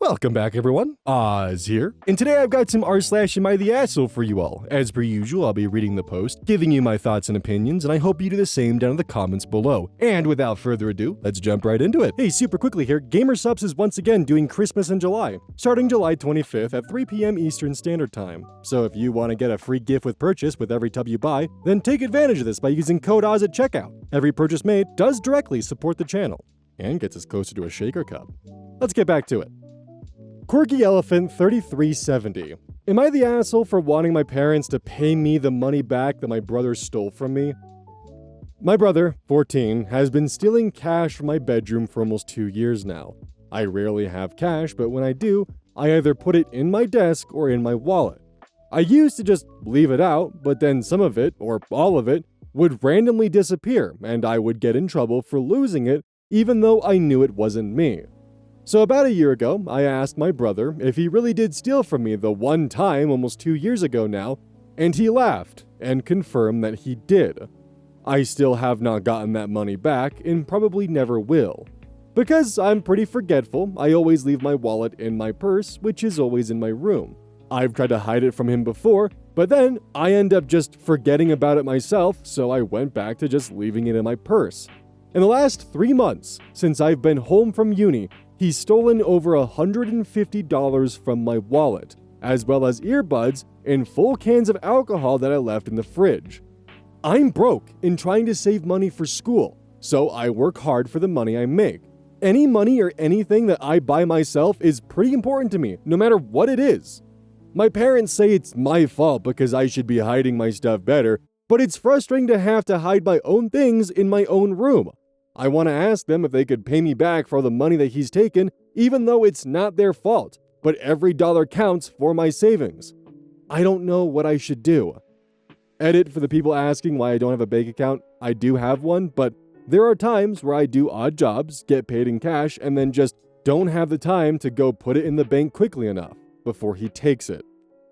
Welcome back, everyone. Oz here, and today I've got some r/am I the asshole for you all. As per usual, I'll be reading the post, giving you my thoughts and opinions, and I hope you do the same down in the comments below. And without further ado, let's jump right into it. Hey, super quickly here, GamerSupps is once again doing Christmas in July, starting July 25th at 3 p.m. Eastern Standard Time. So if you want to get a free gift with purchase with every tub you buy, then take advantage of this by using code Oz at checkout. Every purchase made does directly support the channel, and gets us closer to a shaker cup. Let's get back to it. Quirky Elephant 3370. Am I the asshole for wanting my parents to pay me the money back that my brother stole from me? My brother, 14, has been stealing cash from my bedroom for almost 2 years now. I rarely have cash, but when I do, I either put it in my desk or in my wallet. I used to just leave it out, but then some of it, or all of it, would randomly disappear, and I would get in trouble for losing it, even though I knew it wasn't me. So about a year ago, I asked my brother if he really did steal from me the one time almost 2 years ago now, and he laughed and confirmed that he did. I still have not gotten that money back and probably never will. Because I'm pretty forgetful, I always leave my wallet in my purse, which is always in my room. I've tried to hide it from him before, but then I end up just forgetting about it myself, so I went back to just leaving it in my purse. In the last 3 months, since I've been home from uni, he's stolen over $150 from my wallet, as well as earbuds and full cans of alcohol that I left in the fridge. I'm broke and trying to save money for school, so I work hard for the money I make. Any money or anything that I buy myself is pretty important to me, no matter what it is. My parents say it's my fault because I should be hiding my stuff better, but it's frustrating to have to hide my own things in my own room. I want to ask them if they could pay me back for all the money that he's taken, even though it's not their fault, but every dollar counts for my savings. I don't know what I should do. Edit for the people asking why I don't have a bank account. I do have one, but there are times where I do odd jobs, get paid in cash, and then just don't have the time to go put it in the bank quickly enough before he takes it.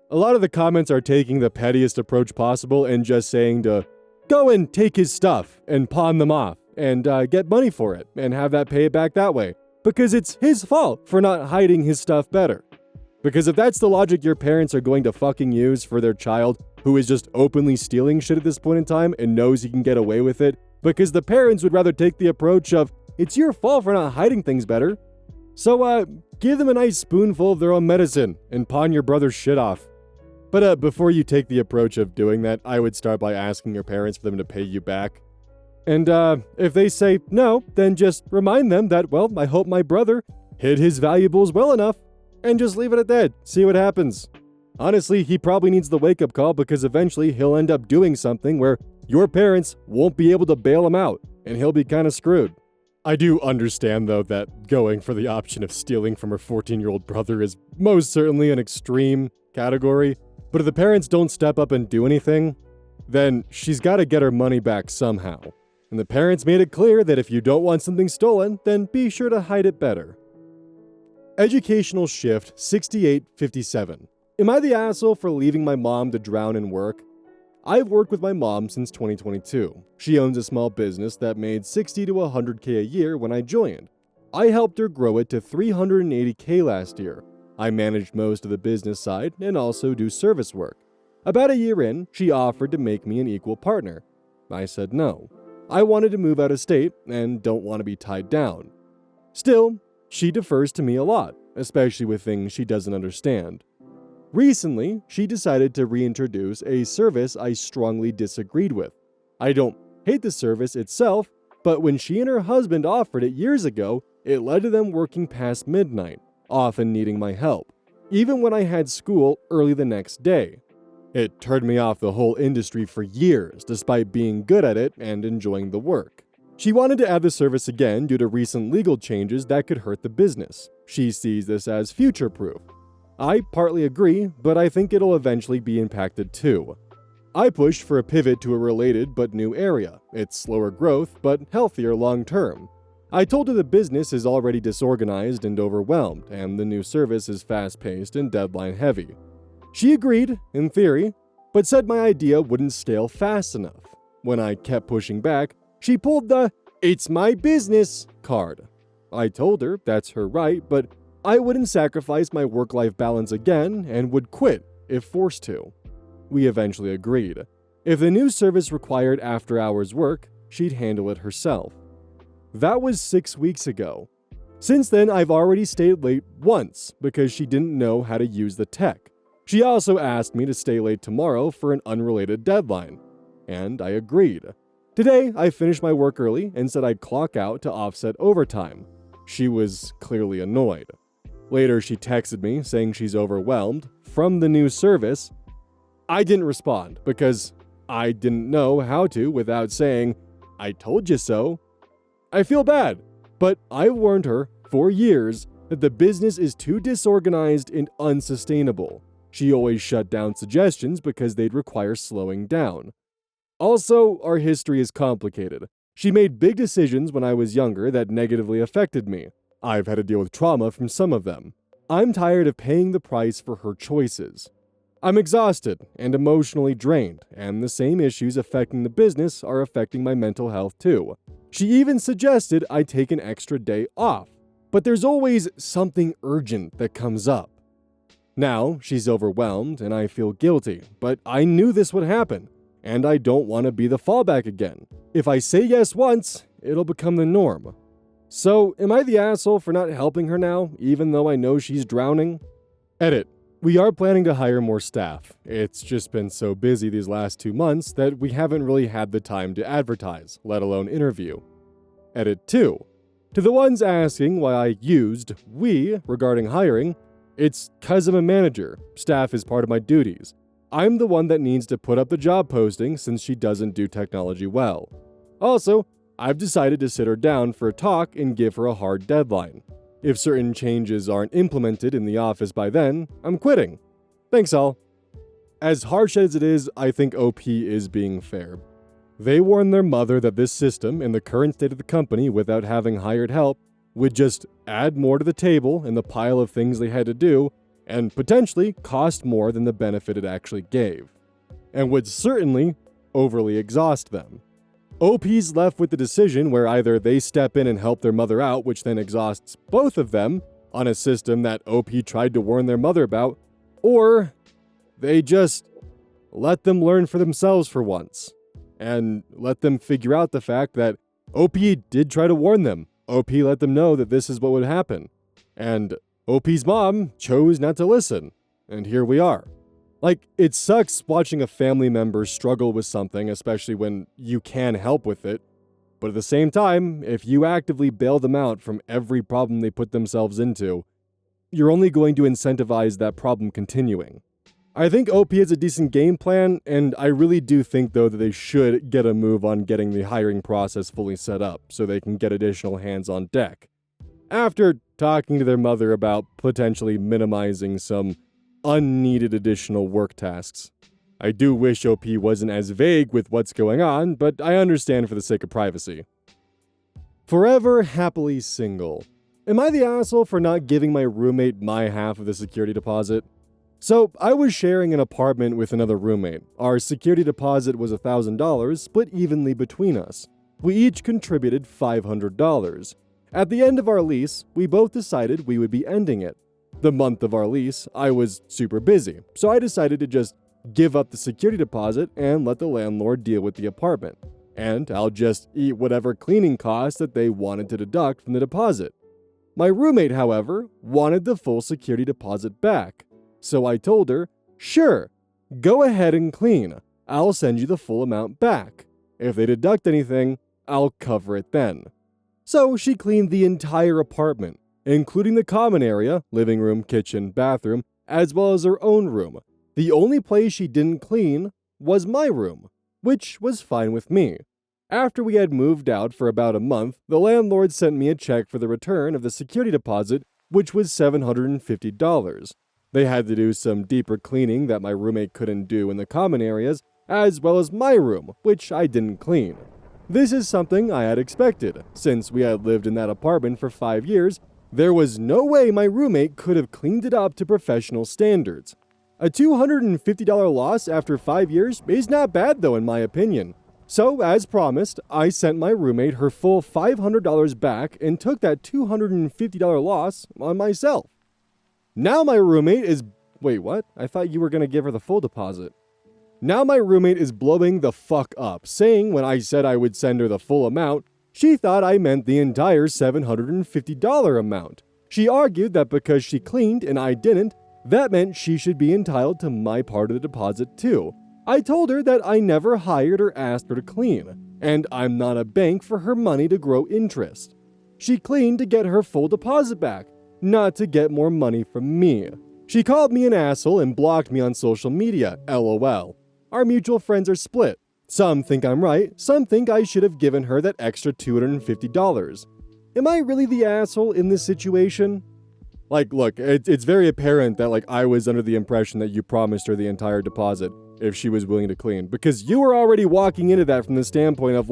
A lot of the comments are taking the pettiest approach possible and just saying to go and take his stuff and pawn them off and get money for it and have that pay it back that way, because it's his fault for not hiding his stuff better. Because if that's the logic your parents are going to fucking use for their child who is just openly stealing shit at this point in time and knows he can get away with it, because the parents would rather take the approach of, it's your fault for not hiding things better. So give them a nice spoonful of their own medicine and pawn your brother's shit off. But before you take the approach of doing that, I would start by asking your parents for them to pay you back. And if they say no, then just remind them that, well, I hope my brother hid his valuables well enough, and just leave it at that. See what happens. Honestly, he probably needs the wake-up call because eventually he'll end up doing something where your parents won't be able to bail him out, and he'll be kind of screwed. I do understand, though, that going for the option of stealing from her 14-year-old brother is most certainly an extreme category, but if the parents don't step up and do anything, then she's got to get her money back somehow. And the parents made it clear that if you don't want something stolen, then be sure to hide it better. Educational Shift 6857. Am I the asshole for leaving my mom to drown in work? I've worked with my mom since 2022. She owns a small business that made $60 to $100K a year when I joined. I helped her grow it to $380K last year. I managed most of the business side and also do service work. About a year in, she offered to make me an equal partner. I said no. I wanted to move out of state and don't want to be tied down. Still, she defers to me a lot, especially with things she doesn't understand. Recently, she decided to reintroduce a service I strongly disagreed with. I don't hate the service itself, but when she and her husband offered it years ago, it led to them working past midnight, often needing my help, even when I had school early the next day. It turned me off the whole industry for years, despite being good at it and enjoying the work. She wanted to add the service again due to recent legal changes that could hurt the business. She sees this as future-proof. I partly agree, but I think it'll eventually be impacted too. I pushed for a pivot to a related but new area. It's slower growth, but healthier long-term. I told her the business is already disorganized and overwhelmed, and the new service is fast-paced and deadline-heavy. She agreed, in theory, but said my idea wouldn't scale fast enough. When I kept pushing back, she pulled the "it's my business" card. I told her that's her right, but I wouldn't sacrifice my work-life balance again and would quit if forced to. We eventually agreed. If the new service required after-hours work, she'd handle it herself. That was 6 weeks ago. Since then, I've already stayed late once because she didn't know how to use the tech. She also asked me to stay late tomorrow for an unrelated deadline, and I agreed. Today, I finished my work early and said I'd clock out to offset overtime. She was clearly annoyed. Later, she texted me saying she's overwhelmed from the new service. I didn't respond because I didn't know how to without saying, "I told you so." I feel bad, but I warned her for years that the business is too disorganized and unsustainable. She always shut down suggestions because they'd require slowing down. Also, our history is complicated. She made big decisions when I was younger that negatively affected me. I've had to deal with trauma from some of them. I'm tired of paying the price for her choices. I'm exhausted and emotionally drained, and the same issues affecting the business are affecting my mental health too. She even suggested I take an extra day off, but there's always something urgent that comes up. Now, she's overwhelmed and I feel guilty, but I knew this would happen, and I don't want to be the fallback again. If I say yes once, it'll become the norm. So, am I the asshole for not helping her now, even though I know she's drowning? Edit. We are planning to hire more staff. It's just been so busy these last 2 months that we haven't really had the time to advertise, let alone interview. Edit 2. To the ones asking why I used "we" regarding hiring, it's 'cause I'm a manager. Staff is part of my duties. I'm the one that needs to put up the job posting since she doesn't do technology well. Also, I've decided to sit her down for a talk and give her a hard deadline. If certain changes aren't implemented in the office by then, I'm quitting. Thanks all. As harsh as it is, I think OP is being fair. They warned their mother that this system and the current state of the company without having hired help would just add more to the table in the pile of things they had to do and potentially cost more than the benefit it actually gave, and would certainly overly exhaust them. OP's left with the decision where either they step in and help their mother out, which then exhausts both of them on a system that OP tried to warn their mother about, or they just let them learn for themselves for once, and let them figure out the fact that OP did try to warn them. OP let them know that this is what would happen, and OP's mom chose not to listen, and here we are. Like, it sucks watching a family member struggle with something, especially when you can help with it. But at the same time, if you actively bail them out from every problem they put themselves into, you're only going to incentivize that problem continuing. I think OP has a decent game plan, and I really do think, though, that they should get a move on getting the hiring process fully set up so they can get additional hands on deck. After talking to their mother about potentially minimizing some unneeded additional work tasks. I do wish OP wasn't as vague with what's going on, but I understand for the sake of privacy. Forever happily single. Am I the asshole for not giving my roommate my half of the security deposit? So, I was sharing an apartment with another roommate. Our security deposit was $1,000, split evenly between us. We each contributed $500. At the end of our lease, we both decided we would be ending it. The month of our lease, I was super busy, so I decided to just give up the security deposit and let the landlord deal with the apartment. And I'll just eat whatever cleaning costs that they wanted to deduct from the deposit. My roommate, however, wanted the full security deposit back. So I told her, sure, go ahead and clean. I'll send you the full amount back. If they deduct anything, I'll cover it then. So she cleaned the entire apartment, including the common area, living room, kitchen, bathroom, as well as her own room. The only place she didn't clean was my room, which was fine with me. After we had moved out for about a month, the landlord sent me a check for the return of the security deposit, which was $750. They had to do some deeper cleaning that my roommate couldn't do in the common areas, as well as my room, which I didn't clean. This is something I had expected. Since we had lived in that apartment for 5 years, there was no way my roommate could have cleaned it up to professional standards. A $250 loss after 5 years is not bad though, in my opinion. So, as promised, I sent my roommate her full $500 back and took that $250 loss on myself. Now my roommate is... Wait, what? I thought you were going to give her the full deposit. Now my roommate is blowing the fuck up, saying when I said I would send her the full amount, she thought I meant the entire $750 amount. She argued that because she cleaned and I didn't, that meant she should be entitled to my part of the deposit too. I told her that I never hired or asked her to clean, and I'm not a bank for her money to grow interest. She cleaned to get her full deposit back, not to get more money from me. She called me an asshole and blocked me on social media, LOL. Our mutual friends are split. Some think I'm right, some think I should have given her that extra $250. Am I really the asshole in this situation? Like, look, it's very apparent that, I was under the impression that you promised her the entire deposit if she was willing to clean, because you were already walking into that from the standpoint of,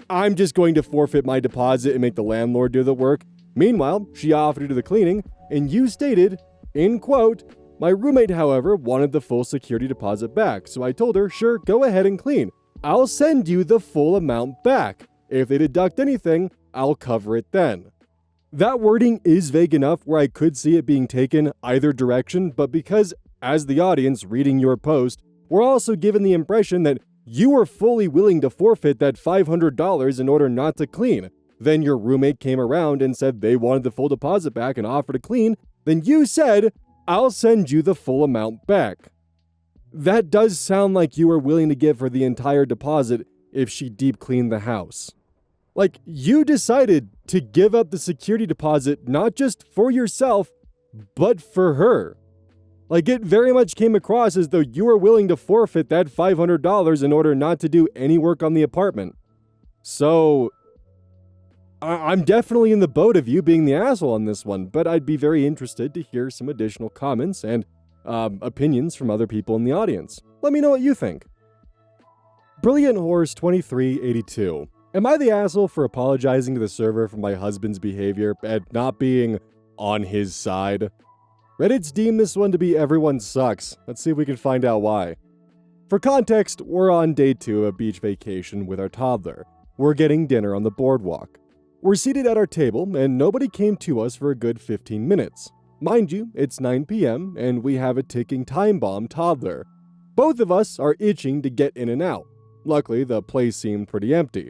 I'm just going to forfeit my deposit and make the landlord do the work. Meanwhile, she offered to do the cleaning, and you stated, in quote, my roommate, however, wanted the full security deposit back, so I told her, sure, go ahead and clean. I'll send you the full amount back. If they deduct anything, I'll cover it then. That wording is vague enough where I could see it being taken either direction, but because, as the audience reading your post, we're also given the impression that you were fully willing to forfeit that $500 in order not to clean. Then your roommate came around and said they wanted the full deposit back and offered to clean. Then you said, I'll send you the full amount back. That does sound like you were willing to give her the entire deposit if she deep cleaned the house. You decided to give up the security deposit not just for yourself, but for her. It very much came across as though you were willing to forfeit that $500 in order not to do any work on the apartment. So, I'm definitely in the boat of you being the asshole on this one, but I'd be very interested to hear some additional comments and opinions from other people in the audience. Let me know what you think. Brilliant Horse 2382. Am I the asshole for apologizing to the server for my husband's behavior and not being on his side? Reddit's deemed this one to be everyone sucks. Let's see if we can find out why. For context, we're on day 2 of a beach vacation with our toddler. We're getting dinner on the boardwalk. We're seated at our table and nobody came to us for a good 15 minutes. Mind you, it's 9 p.m. and we have a ticking time bomb toddler. Both of us are itching to get in and out. Luckily, the place seemed pretty empty.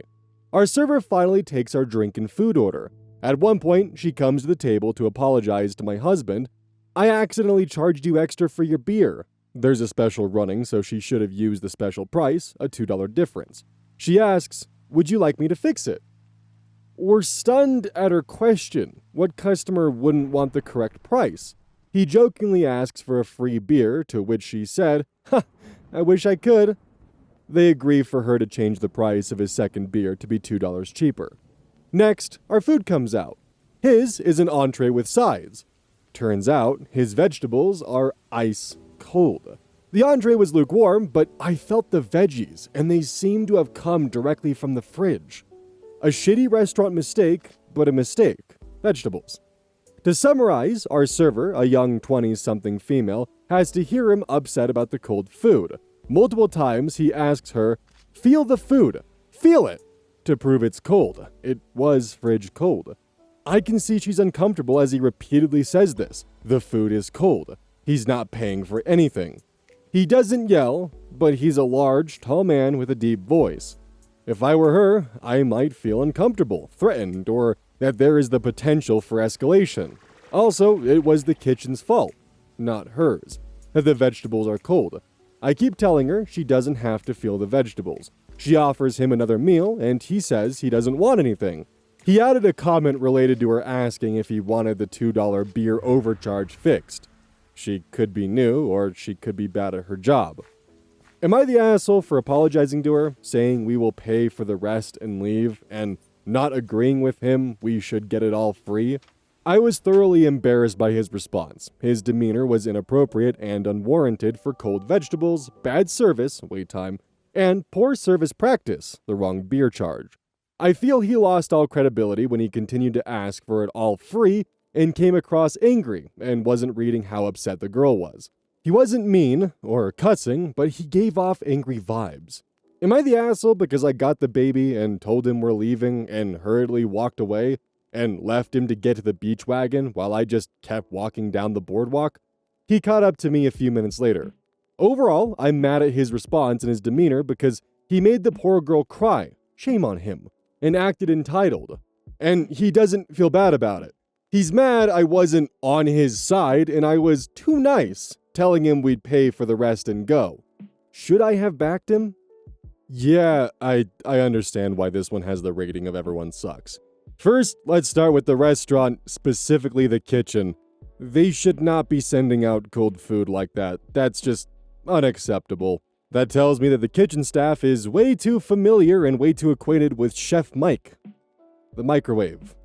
Our server finally takes our drink and food order. At one point, she comes to the table to apologize to my husband. I accidentally charged you extra for your beer. There's a special running, so she should have used the special price, a $2 difference. She asks, would you like me to fix it? We're stunned at her question. What customer wouldn't want the correct price? He jokingly asks for a free beer, to which she said, "Ha, I wish I could." They agree for her to change the price of his second beer to be $2 cheaper. Next, our food comes out. His is an entree with sides. Turns out, his vegetables are ice cold. The entree was lukewarm, but I felt the veggies, and they seemed to have come directly from the fridge. A shitty restaurant mistake, but a mistake. Vegetables. To summarize, our server, a young 20-something female, has to hear him upset about the cold food. Multiple times he asks her, feel the food, feel it, to prove it's cold. It was fridge cold. I can see she's uncomfortable as he repeatedly says this. The food is cold. He's not paying for anything. He doesn't yell, but he's a large, tall man with a deep voice. If I were her, I might feel uncomfortable, threatened, or that there is the potential for escalation. Also, it was the kitchen's fault, not hers, that the vegetables are cold. I keep telling her she doesn't have to feel the vegetables. She offers him another meal, and he says he doesn't want anything. He added a comment related to her asking if he wanted the $2 beer overcharge fixed. She could be new, or she could be bad at her job. Am I the asshole for apologizing to her, saying we will pay for the rest and leave, and not agreeing with him we should get it all free? I was thoroughly embarrassed by his response. His demeanor was inappropriate and unwarranted for cold vegetables, bad service, wait time, and poor service practice, the wrong beer charge. I feel he lost all credibility when he continued to ask for it all free and came across angry and wasn't reading how upset the girl was. He wasn't mean or cussing, but he gave off angry vibes. Am I the asshole because I got the baby and told him we're leaving and hurriedly walked away? and left him to get to the beach wagon while I just kept walking down the boardwalk, he caught up to me a few minutes later. Overall, I'm mad at his response and his demeanor because he made the poor girl cry, shame on him, and acted entitled. And he doesn't feel bad about it. He's mad I wasn't on his side and I was too nice, telling him we'd pay for the rest and go. Should I have backed him? Yeah, I understand why this one has the rating of everyone sucks. First, let's start with the restaurant, specifically the kitchen. They should not be sending out cold food like that. That's just unacceptable. That tells me that the kitchen staff is way too familiar and way too acquainted with Chef Mike, the microwave.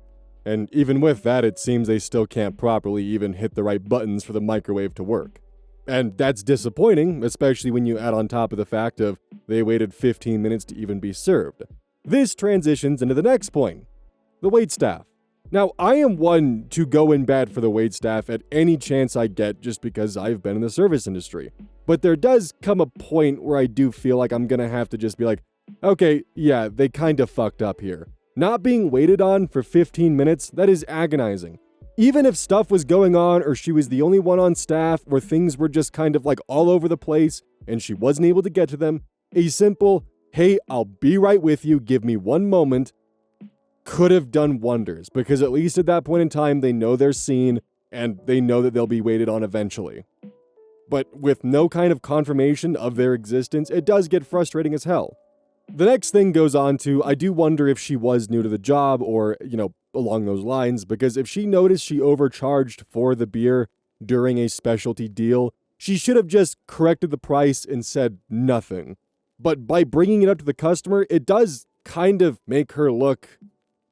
And even with that, it seems they still can't properly even hit the right buttons for the microwave to work. And that's disappointing, especially when you add on top of the fact of they waited 15 minutes to even be served. This transitions into the next point, the waitstaff. Now, I am one to go in bad for the waitstaff at any chance I get just because I've been in the service industry. But there does come a point where I do feel like I'm gonna have to just be like, okay, yeah, they kind of fucked up here. Not being waited on for 15 minutes, that is agonizing. Even if stuff was going on or she was the only one on staff or things were just kind of like all over the place and she wasn't able to get to them, a simple, hey, I'll be right with you, give me one moment, could have done wonders, because at least at that point in time, they know they're seen and they know that they'll be waited on eventually. But with no kind of confirmation of their existence, it does get frustrating as hell. The next thing goes on to, I do wonder if she was new to the job or, along those lines, because if she noticed she overcharged for the beer during a specialty deal, she should have just corrected the price and said nothing. But by bringing it up to the customer, it does kind of make her look,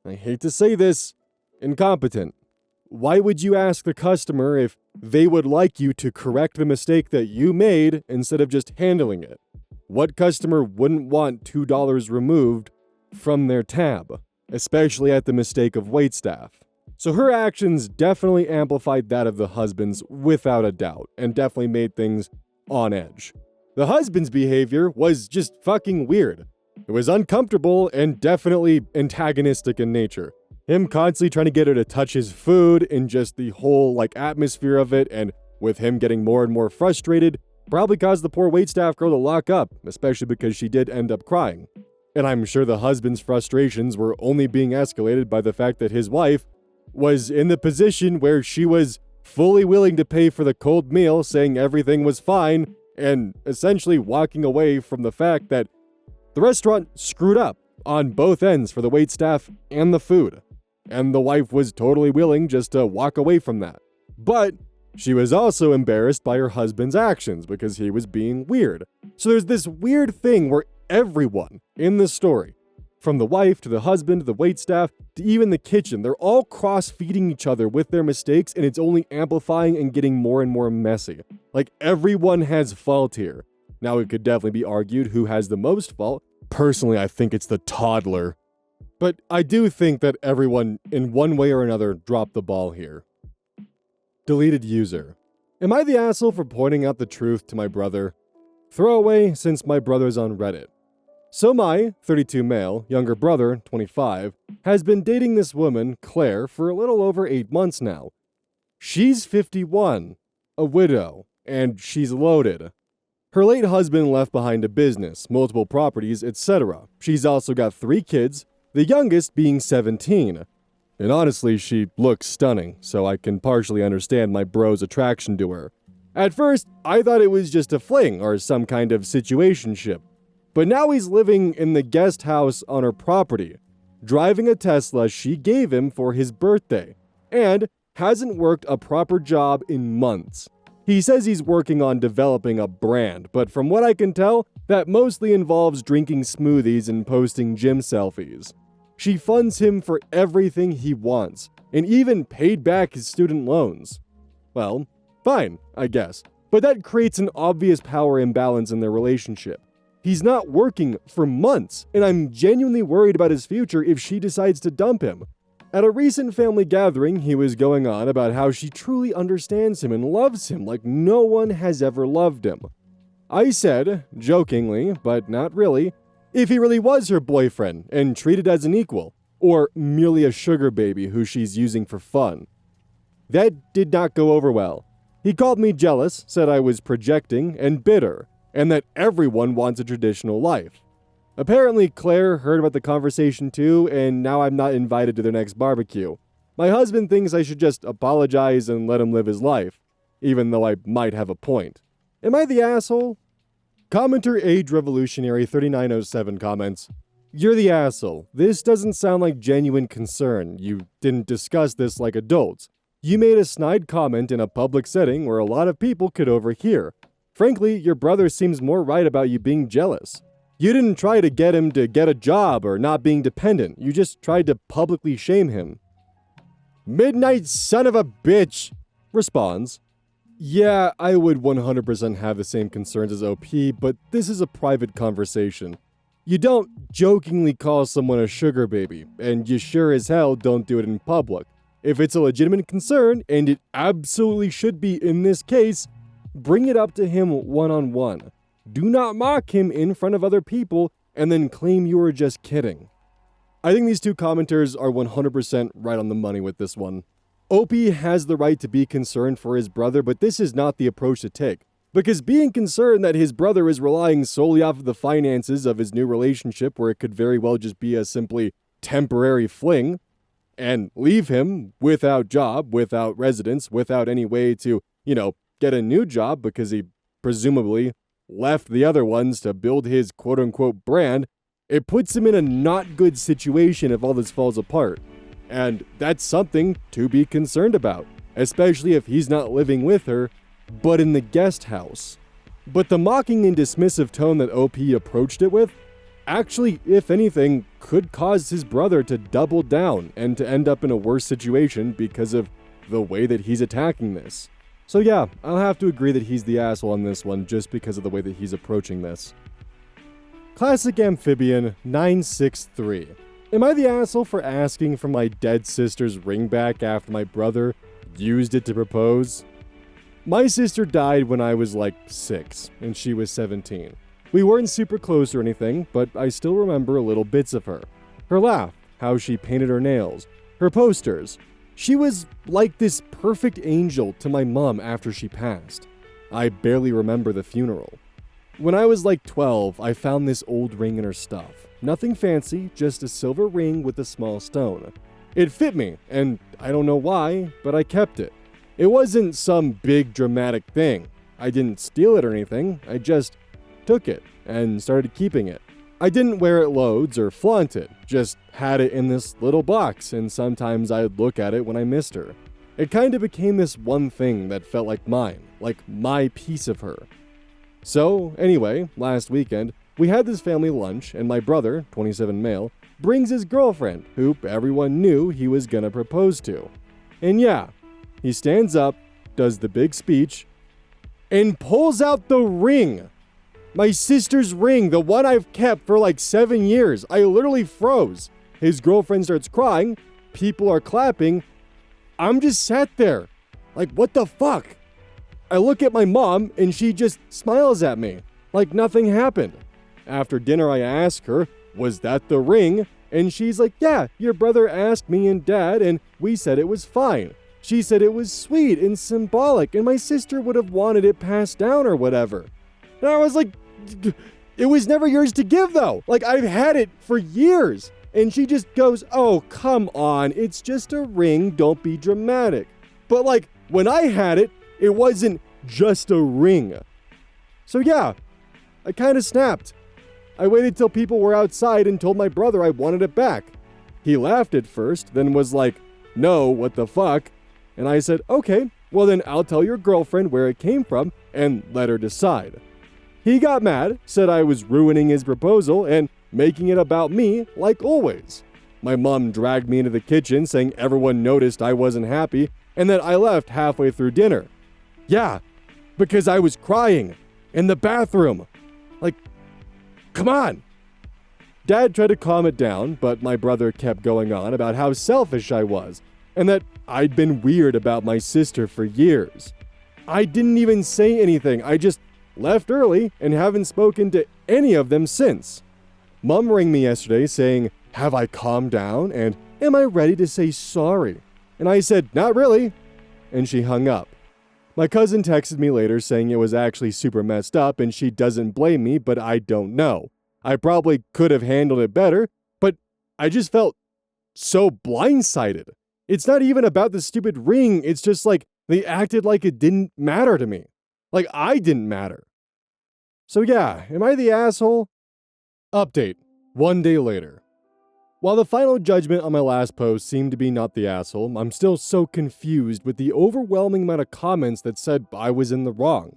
I hate to say this, incompetent. Why would you ask the customer if they would like you to correct the mistake that you made instead of just handling it? What customer wouldn't want $2 removed from their tab, especially at the mistake of waitstaff? So her actions definitely amplified that of the husband's without a doubt, and definitely made things on edge. The husband's behavior was just fucking weird. It was uncomfortable and definitely antagonistic in nature. Him constantly trying to get her to touch his food and just the whole atmosphere of it, and with him getting more and more frustrated, probably caused the poor waitstaff girl to lock up, especially because she did end up crying. And I'm sure the husband's frustrations were only being escalated by the fact that his wife was in the position where she was fully willing to pay for the cold meal, saying everything was fine, and essentially walking away from the fact that the restaurant screwed up on both ends for the waitstaff and the food. And the wife was totally willing just to walk away from that. But she was also embarrassed by her husband's actions because he was being weird. So there's this weird thing where everyone in the story, from the wife to the husband to the waitstaff to even the kitchen, they're all cross-feeding each other with their mistakes, and it's only amplifying and getting more and more messy. Everyone has fault here. Now, it could definitely be argued who has the most fault. Personally, I think it's the toddler. But I do think that everyone, in one way or another, dropped the ball here. Deleted user. Am I the asshole for pointing out the truth to my brother? Throwaway, since my brother's on Reddit. So my 32 male, younger brother, 25, has been dating this woman, Claire, for a little over 8 months now. She's 51, a widow, and she's loaded. Her late husband left behind a business, multiple properties, etc. She's also got 3 kids, the youngest being 17. And honestly, she looks stunning, so I can partially understand my bro's attraction to her. At first, I thought it was just a fling or some kind of situationship. But now he's living in the guest house on her property, driving a Tesla she gave him for his birthday, and hasn't worked a proper job in months. He says he's working on developing a brand, but from what I can tell, that mostly involves drinking smoothies and posting gym selfies. She funds him for everything he wants, and even paid back his student loans. Well, fine, I guess. But that creates an obvious power imbalance in their relationship. He's not working for months, and I'm genuinely worried about his future if she decides to dump him. At a recent family gathering, he was going on about how she truly understands him and loves him like no one has ever loved him. I said, jokingly, but not really, if he really was her boyfriend and treated as an equal, or merely a sugar baby who she's using for fun. That did not go over well. He called me jealous, said I was projecting and bitter, and that everyone wants a traditional life. Apparently, Claire heard about the conversation too, and now I'm not invited to their next barbecue. My husband thinks I should just apologize and let him live his life, even though I might have a point. Am I the asshole? Commenter Age Revolutionary 3907 comments, "You're the asshole. This doesn't sound like genuine concern. You didn't discuss this like adults. You made a snide comment in a public setting where a lot of people could overhear. Frankly, your brother seems more right about you being jealous. You didn't try to get him to get a job or not being dependent. You just tried to publicly shame him." Midnight son of a bitch responds, "Yeah, I would 100% have the same concerns as OP, but this is a private conversation. You don't jokingly call someone a sugar baby, and you sure as hell don't do it in public. If it's a legitimate concern, and it absolutely should be in this case, bring it up to him one-on-one. Do not mock him in front of other people and then claim you were just kidding." I think these two commenters are 100% right on the money with this one. OP has the right to be concerned for his brother, but this is not the approach to take. Because being concerned that his brother is relying solely off of the finances of his new relationship, where it could very well just be a simply temporary fling, and leave him without job, without residence, without any way to, get a new job because he presumably left the other ones to build his quote-unquote brand, it puts him in a not good situation if all this falls apart. And that's something to be concerned about, especially if he's not living with her, but in the guest house. But the mocking and dismissive tone that OP approached it with, actually, if anything, could cause his brother to double down and to end up in a worse situation because of the way that he's attacking this. So yeah, I'll have to agree that he's the asshole on this one just because of the way that he's approaching this. Classic Amphibian 963. Am I the asshole for asking for my dead sister's ring back after my brother used it to propose? My sister died when I was like 6, and she was 17. We weren't super close or anything, but I still remember little bits of her. Her laugh, how she painted her nails, her posters. She was like this perfect angel to my mom after she passed. I barely remember the funeral. When I was like 12, I found this old ring in her stuff. Nothing fancy, just a silver ring with a small stone. It fit me, and I don't know why, but I kept it. It wasn't some big dramatic thing. I didn't steal it or anything, I just took it and started keeping it. I didn't wear it loads or flaunt it, just had it in this little box, and sometimes I'd look at it when I missed her. It kind of became this one thing that felt like mine, like my piece of her. So, anyway, last weekend, we had this family lunch, and my brother, 27 male, brings his girlfriend, who everyone knew he was gonna propose to. And yeah, he stands up, does the big speech, and pulls out the ring. My sister's ring, the one I've kept for like 7 years. I literally froze. His girlfriend starts crying, people are clapping. I'm just sat there, like, what the fuck? I look at my mom, and she just smiles at me, like nothing happened. After dinner, I ask her, was that the ring? And she's like, yeah, your brother asked me and Dad, and we said it was fine. She said it was sweet and symbolic, and my sister would have wanted it passed down or whatever. And I was like, it was never yours to give, though. Like, I've had it for years. And she just goes, oh, come on, it's just a ring, don't be dramatic. But like, when I had it, it wasn't just a ring. So yeah, I kind of snapped. I waited till people were outside and told my brother I wanted it back. He laughed at first, then was like, no, what the fuck? And I said, okay, well then I'll tell your girlfriend where it came from and let her decide. He got mad, said I was ruining his proposal and making it about me like always. My mom dragged me into the kitchen saying everyone noticed I wasn't happy and that I left halfway through dinner. Yeah, because I was crying in the bathroom. Like, come on. Dad tried to calm it down, but my brother kept going on about how selfish I was and that I'd been weird about my sister for years. I didn't even say anything. I just left early and haven't spoken to any of them since. Mom rang me yesterday saying, have I calmed down? And am I ready to say sorry? And I said, not really. And she hung up. My cousin texted me later saying it was actually super messed up and she doesn't blame me, but I don't know. I probably could have handled it better, but I just felt so blindsided. It's not even about the stupid ring, it's just like they acted like it didn't matter to me. Like I didn't matter. So yeah, am I the asshole? Update, 1 day later. While the final judgment on my last post seemed to be not the asshole, I'm still so confused with the overwhelming amount of comments that said I was in the wrong.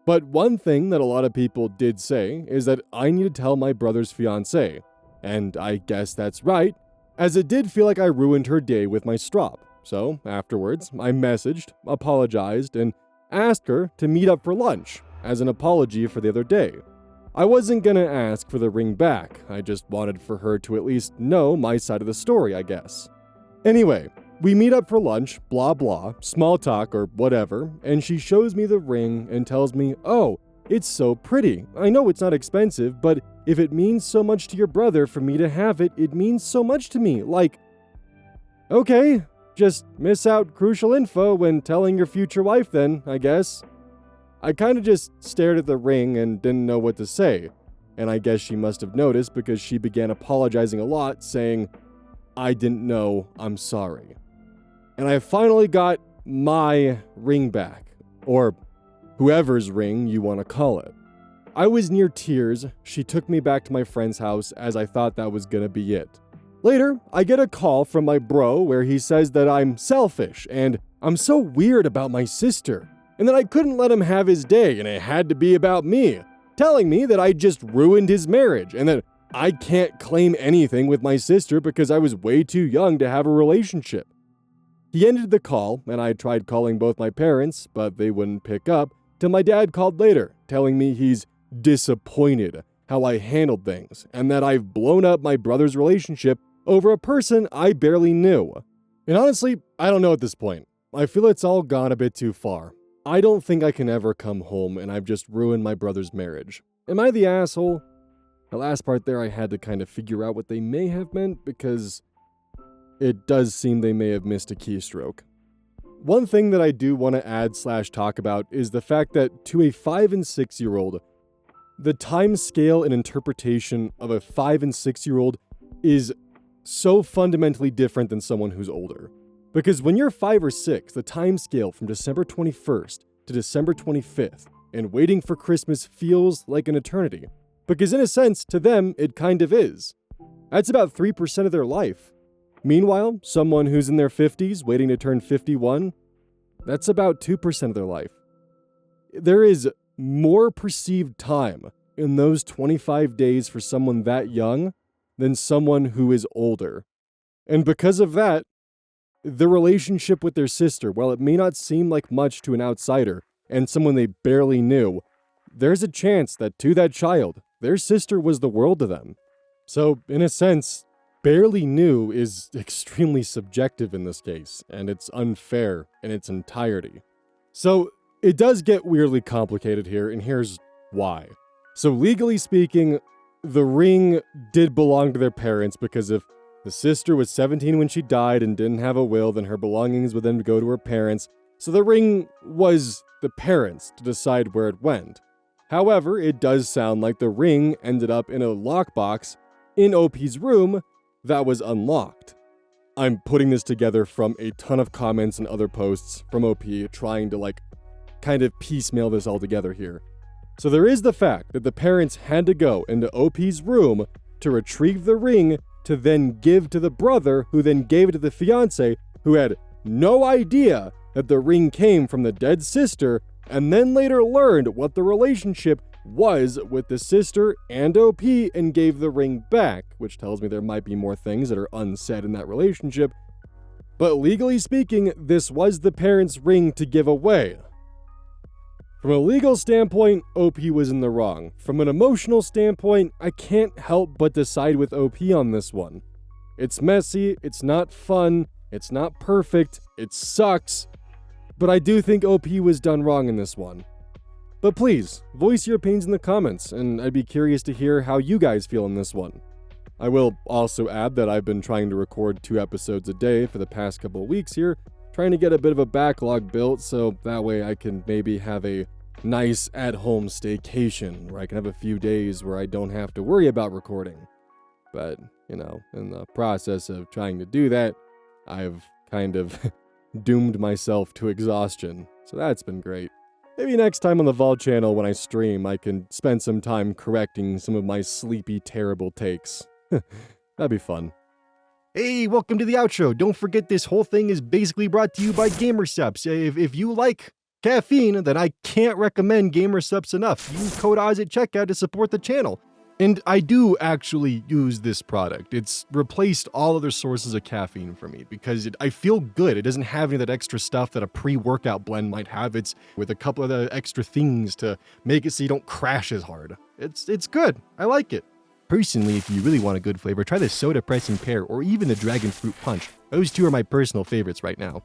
But one thing that a lot of people did say is that I need to tell my brother's fiancée, and I guess that's right, as it did feel like I ruined her day with my strop. So afterwards, I messaged, apologized, and asked her to meet up for lunch as an apology for the other day. I wasn't gonna ask for the ring back, I just wanted for her to at least know my side of the story, I guess. Anyway, we meet up for lunch, blah blah, small talk or whatever, and she shows me the ring and tells me, oh, it's so pretty. I know it's not expensive, but if it means so much to your brother for me to have it, it means so much to me. Like, okay, just miss out crucial info when telling your future wife then, I guess. I kind of just stared at the ring and didn't know what to say, and I guess she must have noticed because she began apologizing a lot, saying, I didn't know, I'm sorry. And I finally got my ring back, or whoever's ring you want to call it. I was near tears. She took me back to my friend's house as I thought that was gonna be it. Later, I get a call from my bro where he says that I'm selfish and I'm so weird about my sister, and that I couldn't let him have his day and it had to be about me, telling me that I just ruined his marriage and that I can't claim anything with my sister because I was way too young to have a relationship. He ended the call, and I tried calling both my parents, but they wouldn't pick up, till my dad called later, telling me he's disappointed how I handled things, and that I've blown up my brother's relationship over a person I barely knew. And honestly, I don't know at this point. I feel it's all gone a bit too far. I don't think I can ever come home, and I've just ruined my brother's marriage. Am I the asshole? The last part there I had to kind of figure out what they may have meant, because it does seem they may have missed a keystroke. One thing that I do want to add/talk about is the fact that to a 5 and 6 year old, the time scale and interpretation of a 5 and 6 year old is so fundamentally different than someone who's older. Because when you're 5 or 6, the time scale from December 21st to December 25th and waiting for Christmas feels like an eternity. Because in a sense, to them, it kind of is. That's about 3% of their life. Meanwhile, someone who's in their 50s waiting to turn 51, that's about 2% of their life. There is more perceived time in those 25 days for someone that young than someone who is older. And because of that, the relationship with their sister, while it may not seem like much to an outsider and someone they barely knew, there's a chance that to that child, their sister was the world to them. So, in a sense, barely knew is extremely subjective in this case, and it's unfair in its entirety. So, it does get weirdly complicated here, and here's why. So, legally speaking, the ring did belong to their parents because if the sister was 17 when she died and didn't have a will, then her belongings would then go to her parents. So the ring was the parents to decide where it went. However, it does sound like the ring ended up in a lockbox in OP's room that was unlocked. I'm putting this together from a ton of comments and other posts from OP trying to kind of piecemeal this all together here. So there is the fact that the parents had to go into OP's room to retrieve the ring to then give to the brother, who then gave it to the fiancé, who had no idea that the ring came from the dead sister, and then later learned what the relationship was with the sister and OP and gave the ring back, which tells me there might be more things that are unsaid in that relationship. But legally speaking, this was the parents' ring to give away. From a legal standpoint, OP was in the wrong. From an emotional standpoint, I can't help but decide with OP on this one. It's messy, it's not fun, it's not perfect, it sucks, but I do think OP was done wrong in this one. But please, voice your opinions in the comments, and I'd be curious to hear how you guys feel in this one. I will also add that I've been trying to record 2 episodes a day for the past couple of weeks here, trying to get a bit of a backlog built so that way I can maybe have a nice at-home staycation where I can have a few days where I don't have to worry about recording. But, in the process of trying to do that, I've kind of doomed myself to exhaustion, so that's been great. Maybe next time on the Vault channel when I stream, I can spend some time correcting some of my sleepy, terrible takes. That'd be fun. Hey, welcome to the outro. Don't forget this whole thing is basically brought to you by GamerSupps. If you like caffeine, then I can't recommend GamerSupps enough. Use code OZ at checkout to support the channel. And I do actually use this product. It's replaced all other sources of caffeine for me because I feel good. It doesn't have any of that extra stuff that a pre-workout blend might have. It's with a couple of the extra things to make it so you don't crash as hard. It's good. I like it. Personally, if you really want a good flavor, try the Soda Pressing Pear or even the Dragon Fruit Punch. Those two are my personal favorites right now.